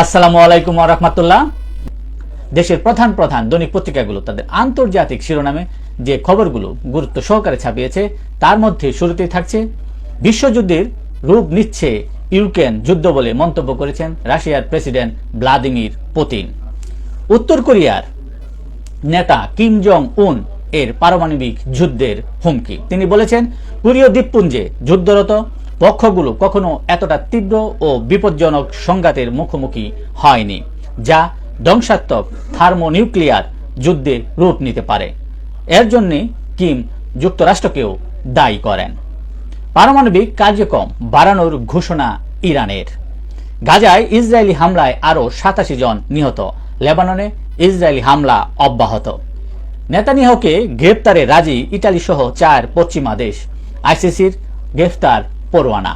আসসালামু আলাইকুম ওয়া রাহমাতুল্লাহ। দেশের প্রধান প্রধান দৈনিক পত্রিকাগুলো তাদের আন্তর্জাতিক শিরোনামে যে খবরগুলো গুরুত্ব সহকারে ছাপিয়েছে তার মধ্যে শুরুতেই থাকছে বিশ্বযুদ্ধের রূপ নিচ্ছে ইউক্রেন যুদ্ধ বলে মন্তব্য করেছেন রাশিয়ার প্রেসিডেন্ট ভ্লাদিমির পুতিন। উত্তর কোরিয়ার নেতা কিম জং উন এর পারমাণবিক যুদ্ধের হুমকি। তিনি বলেছেন, কোরীয় দ্বীপপুঞ্জে যুদ্ধরত পক্ষগুলো কখনো এতটা তীব্র ও বিপজ্জনক সংঘাতের মুখোমুখি হয়নি, যা ধ্বংসাত্মক থার্মোনিউক্লিয়ার যুদ্ধে রূপ নিতে পারে। এর জন্যে কিম যুক্তরাষ্ট্রকেও দায়ী করেন। পারমাণবিক কার্যক্রম বাড়ানোর ঘোষণা ইরানের। গাজায় ইসরায়েলি হামলায় আরও 87 জন নিহত। লেবাননে ইসরায়েলি হামলা অব্যাহত। নেতানিয়াহুকে গ্রেপ্তারে রাজি ইটালি সহ 4 পশ্চিমা দেশ। আইসিসির গ্রেফতার পরোয়ানা।